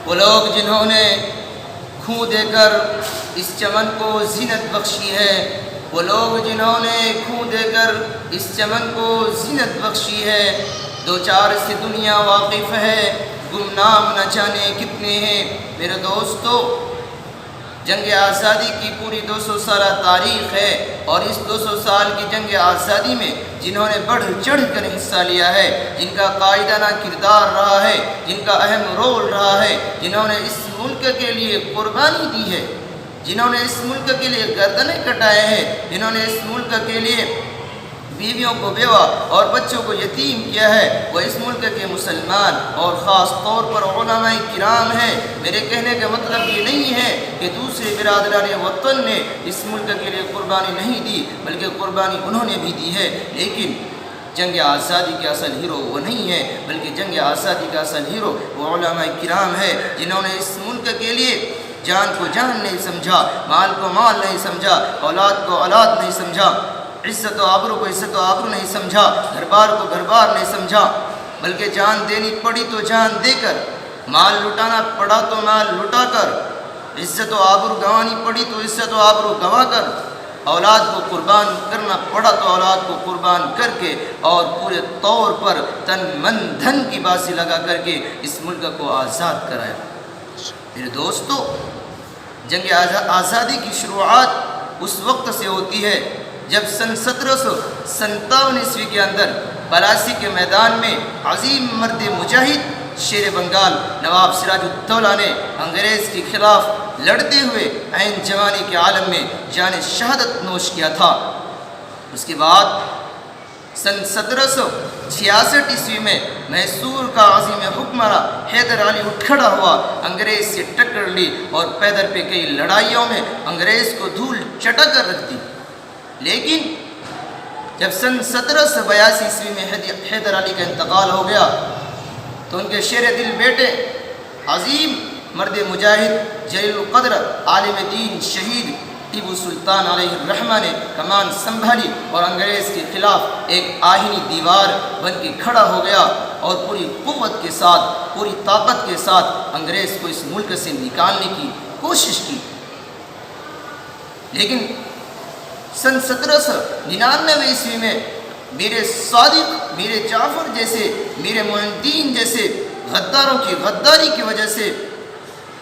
وہ لوگ جنہوں نے خون دے کر اس چمن کو زینت بخشی ہے، وہ لوگ جنہوں نے خون دے کر اس چمن کو زینت بخشی ہے، دو چار سے دنیا واقف ہے، گمنام نہ جانے کتنے ہیں۔ میرے دوستو، جنگ آزادی کی پوری 200 سالہ تاریخ ہے، اور اس 200 سال کی جنگ آزادی میں جنہوں نے بڑھ چڑھ کر حصہ لیا ہے، جن کا قائدانہ کردار رہا ہے، جن کا اہم رول رہا ہے، جنہوں نے اس ملک کے لیے قربانی دی ہے، جنہوں نے اس ملک کے لیے گردنیں کٹائے ہیں، جنہوں نے اس ملک کے لیے بیویوں کو بیوہ اور بچوں کو یتیم کیا ہے، وہ اس ملک کے مسلمان اور خاص طور پر علماء کرام ہیں۔ میرے کہنے کا مطلب یہ نہیں ہے کہ دوسرے برادران وطن نے اس ملک کے لیے قربانی نہیں دی، بلکہ قربانی انہوں نے بھی دی ہے، لیکن جنگ آزادی کے اصل ہیرو وہ نہیں ہے، بلکہ جنگ آزادی کا اصل ہیرو وہ علماء کرام ہے، جنہوں نے اس ملک کے لیے جان کو جان نہیں سمجھا، مال کو مال نہیں سمجھا، اولاد کو اولاد نہیں سمجھا، عزت و آبرو کو عزت و آبرو نہیں سمجھا، گھر بار کو گھر بار نہیں سمجھا، بلکہ جان دینی پڑی تو جان دے کر، مال لٹانا پڑا تو مال لٹا کر، عزت و آبرو گنوانی پڑی تو عزت و آبرو گنوا کر، اولاد کو قربان کرنا پڑا تو اولاد کو قربان کر کے، اور پورے طور پر تن من دھن کی بازی لگا کر کے اس ملک کو آزاد کرایا۔ میرے دوستو، جنگ آزادی کی شروعات اس وقت سے ہوتی ہے جب سن 1757 کے اندر پلاسی کے میدان میں عظیم مرد مجاہد شیر بنگال نواب سراج الدولہ نے انگریز کے خلاف لڑتے ہوئے عین جوانی کے عالم میں جان شہادت نوش کیا تھا۔ اس کے بعد سن 1766 میں میسور کا عظیم حکمراں حیدر علی اٹھ کھڑا ہوا، انگریز سے ٹکر لی اور پیدر پہ کئی لڑائیوں میں انگریز کو دھول چٹا کر رکھ دی۔ لیکن جب سن 1782 میں حیدر علی کا انتقال ہو گیا تو ان کے شیر دل بیٹے عظیم مرد مجاہد جلیل القدر عالم دین شہید ٹیپو سلطان علیہ الرحمہ نے کمان سنبھالی اور انگریز کے خلاف ایک آہنی دیوار بن کے کھڑا ہو گیا اور پوری قوت کے ساتھ، پوری طاقت کے ساتھ انگریز کو اس ملک سے نکالنے کی کوشش کی۔ لیکن سن 1799 میں میر صادق، میر جعفر جیسے، میر معین الدین جیسے غداروں کی غداری کی وجہ سے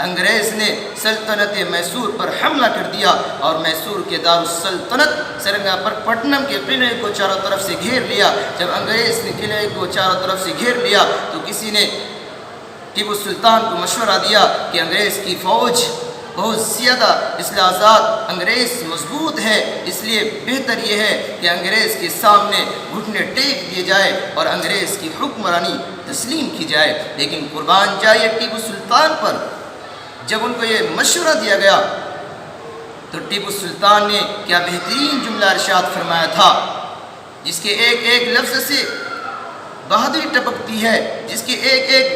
انگریز نے سلطنت میسور پر حملہ کر دیا اور میسور کے دارالسلطنت سرنگا پٹنم کے قلعے کو چاروں طرف سے گھیر لیا۔ جب انگریز نے قلعے کو چاروں طرف سے گھیر لیا تو کسی نے ٹیپو سلطان کو مشورہ دیا کہ انگریز کی فوج بہت زیادہ اس لحاظات انگریز مضبوط ہے، اس لیے بہتر یہ ہے کہ انگریز کے سامنے گھٹنے ٹیک دیے جائے اور انگریز کی حکمرانی تسلیم کی جائے۔ لیکن قربان جائے ٹیپو سلطان پر، جب ان کو یہ مشورہ دیا گیا تو ٹیپو سلطان نے کیا بہترین جملہ ارشاد فرمایا تھا، جس کے ایک ایک لفظ سے بہادری ٹپکتی ہے، جس کے ایک ایک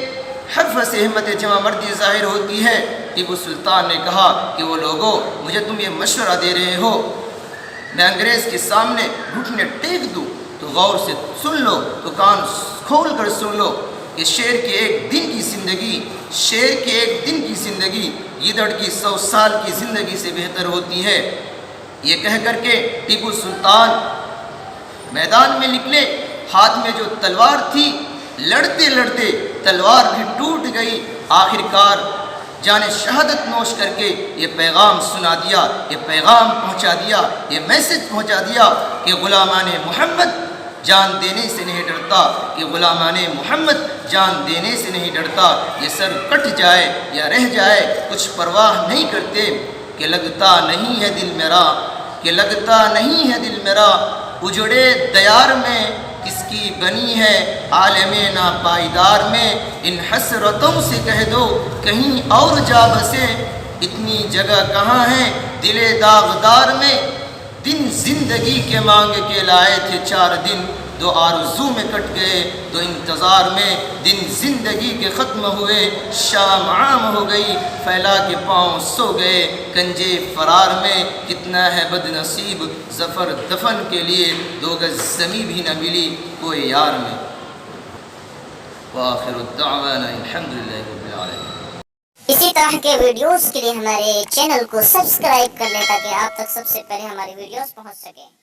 حرف سے ہمت جمع مردی ظاہر ہوتی ہے۔ ٹیپو سلطان نے کہا کہ وہ لوگوں، مجھے تم یہ مشورہ دے رہے ہو میں انگریز کے سامنے گھٹنے ٹیک دوں تو غور سے سن لو، تو کان کھول کر سن لو کہ شیر کے ایک دن کی زندگی، شیر کے ایک دن کی زندگی گیدڑ کی 100 سال کی زندگی سے بہتر ہوتی ہے۔ یہ کہہ کر کے ٹیپو سلطان میدان میں نکلے، ہاتھ میں جو تلوار تھی، لڑتے لڑتے تلوار بھی ٹوٹ گئی، آخر کار جان شہادت نوش کر کے یہ پیغام سنا دیا، یہ پیغام پہنچا دیا، یہ میسج پہنچا دیا کہ غلامان محمد جان دینے سے نہیں ڈرتا، کہ غلامان محمد جان دینے سے نہیں ڈرتا، یہ سر کٹ جائے یا رہ جائے کچھ پرواہ نہیں کرتے، کہ لگتا نہیں ہے دل میرا، کہ لگتا نہیں ہے دل میرا، اجڑے دیار میں کس کی بنی ہے عالم ناپائیدار میں، ان حسرتوں سے کہہ دو کہیں اور جا بسے، اتنی جگہ کہاں ہے دل داغدار میں، دن زندگی کے مانگ کے لائے تھے 4 دن، 2 آرزو میں کٹ گئے، 2 انتظار میں، دن زندگی کے ختم ہوئے، شام عام ہو گئی، پھیلا کے پاؤں سو گئے کنجے فرار میں، کتنا ہے بد نصیب ظفر دفن کے لیے 2 گز زمیں بھی نہ ملی کوئی یار میں۔ وآخر الدعوانا الحمدللہ رب العالمین۔ طرح کے ویڈیوز کے لیے ہمارے چینل کو سبسکرائب کر لیں تاکہ آپ تک سب سے پہلے ہماری ویڈیوز پہنچ سکیں.